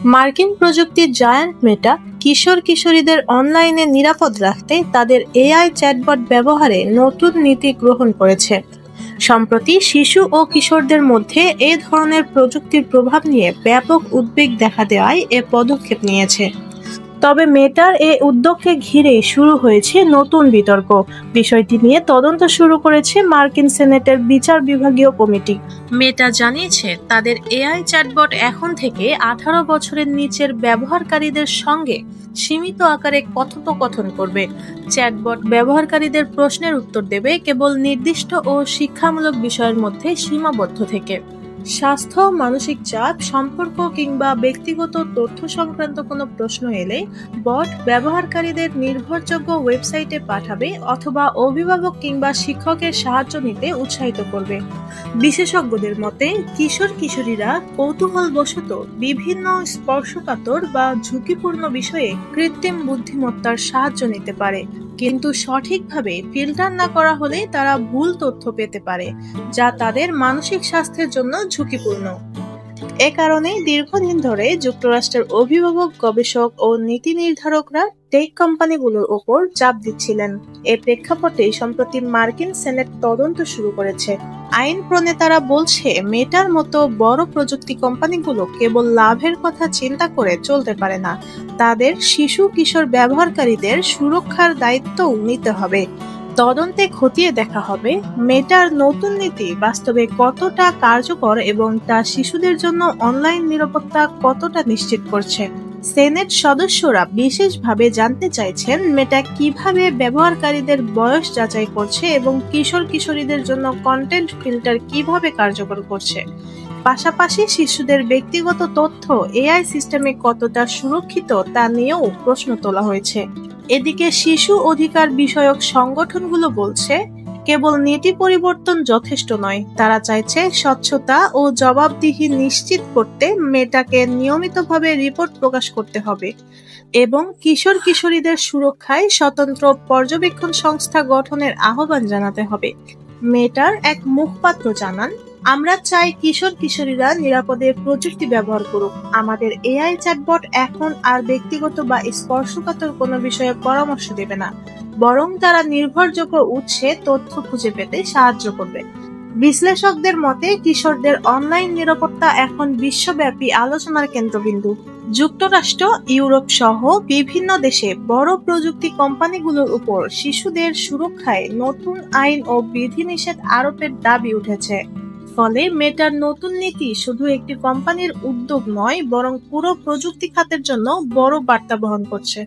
মার্কিন প্রযুক্তির জায়ান্ট মেটা কিশোর কিশোরীদের অনলাইনে নিরাপদ রাখতে তাদের এআই চ্যাটবট ব্যবহারে নতুন নীতি গ্রহণ করেছে। সম্প্রতি শিশু ও কিশোরদের মধ্যে এ ধরনের প্রযুক্তির প্রভাব নিয়ে ব্যাপক উদ্বেগ দেখা দেওয়ায় এ পদক্ষেপ নিয়েছে। তবে মেটার এ উদ্যোগকে ঘিরেই শুরু হয়েছে নতুন বিতর্ক। বিষয়টি নিয়ে তদন্ত শুরু করেছে মার্কিন সেনেটের বিচার বিভাগীয় কমিটি। মেটা জানিয়েছে তাদের এআই চ্যাটবট এখন থেকে 18 বছরের নিচের ব্যবহারকারীদের সঙ্গে সীমিত আকারে কথোপকথন করবে। চ্যাটবট ব্যবহারকারীদের প্রশ্নের উত্তর দেবে কেবল নির্দিষ্ট ও শিক্ষামূলক বিষয়ের মধ্যে সীমাবদ্ধ থেকে। স্বাস্থ্য, মানসিক চাপ, সম্পর্ক কিংবা ব্যক্তিগত তথ্য সংক্রান্ত কোনো প্রশ্ন এলে বট ব্যবহারকারীদের নির্ভরযোগ্য ওয়েবসাইটে পাঠাবে অথবা অভিভাবক কিংবা শিক্ষকের সাহায্য নিতে উৎসাহিত করবে। বিশেষজ্ঞদের মতে কিশোর কিশোরীরা কৌতূহলবশত বিভিন্ন স্পর্শকাতর বা ঝুঁকিপূর্ণ বিষয়ে কৃত্রিম বুদ্ধিমত্তার সাহায্য নিতে পারে, কিন্তু সঠিকভাবে ফিল্টার না করা হলে তারা ভুল তথ্য পেতে পারে, যা তাদের মানসিক স্বাস্থ্যের জন্য ঝুঁকিপূর্ণ। এ কারণে দীর্ঘদিন ধরে যুক্তরাষ্ট্রের অভিভাবক, গবেষক ও নীতি নির্ধারকরা টেক কোম্পানিগুলোর ওপর চাপ দিচ্ছিলেন। এ প্রেক্ষাপটে সম্প্রতি মার্কিন সেনেট তদন্ত শুরু করেছে। আইন প্রণেতারা বলছে মেটার মতো বড় প্রযুক্তি কোম্পানিগুলো কেবল লাভের কথা চিন্তা করে চলতে পারে না, তাদের শিশু কিশোর ব্যবহারকারীদের সুরক্ষার দায়িত্বও নিতে হবে। তদন্তে খতিয়ে দেখা হবে মেটার নতুন নীতি বাস্তবে কতটা কার্যকর এবং তা শিশুদের জন্য অনলাইন নিরাপত্তা কতটা নিশ্চিত করছে। সেনেট সদস্যরা বিশেষভাবে জানতে চাইছেন মেটা কিভাবে ব্যবহারকারীদের বয়স যাচাই করছে এবং কিশোর কিশোরীদের জন্য কন্টেন্ট ফিল্টার কিভাবে কার্যকর করছে। পাশাপাশি শিশুদের ব্যক্তিগত তথ্য এআই সিস্টেমে কতটা সুরক্ষিত তা নিয়েও প্রশ্ন তোলা হয়েছে। এদিকে শিশু অধিকার বিষয়ক সংগঠনগুলো বলছে কেবল নীতি পরিবর্তন যথেষ্ট নয়, তারা চাইছে স্বচ্ছতা ও জবাবদিহি নিশ্চিত করতে মেটাকে নিয়মিতভাবে রিপোর্ট প্রকাশ করতে হবে এবং কিশোর কিশোরীদের সুরক্ষায় স্বতন্ত্র পর্যবেক্ষণ সংস্থা গঠনের আহ্বান জানাতে হবে। মেটার এক মুখপাত্র জানান, আমরা চাই কিশোর কিশোরীরা নিরাপদে প্রযুক্তি ব্যবহার করুক। আমাদের এআই চ্যাটবট এখন আর ব্যক্তিগত বা স্পর্শকাতর কোনো বিষয়ে পরামর্শ দেবে না, বরং তারা নির্ভরযোগ্য উৎসে তথ্য খুঁজে পেতে সাহায্য করবে। বিশ্লেষকদের মতে কিশোরদের অনলাইন নিরাপত্তা এখন বিশ্বব্যাপী আলোচনার কেন্দ্রবিন্দু। যুক্তরাষ্ট্র, ইউরোপ সহ বিভিন্ন দেশে বড় প্রযুক্তি কোম্পানিগুলোর উপর শিশুদের সুরক্ষায় নতুন আইন ও বিধিনিষেধ আরোপের দাবি উঠেছে। ফলে মেটার নতুন নীতি শুধু একটি কোম্পানির উদ্যোগ নয়, বরং পুরো প্রযুক্তি খাতের জন্য বড় বার্তা বহন করছে।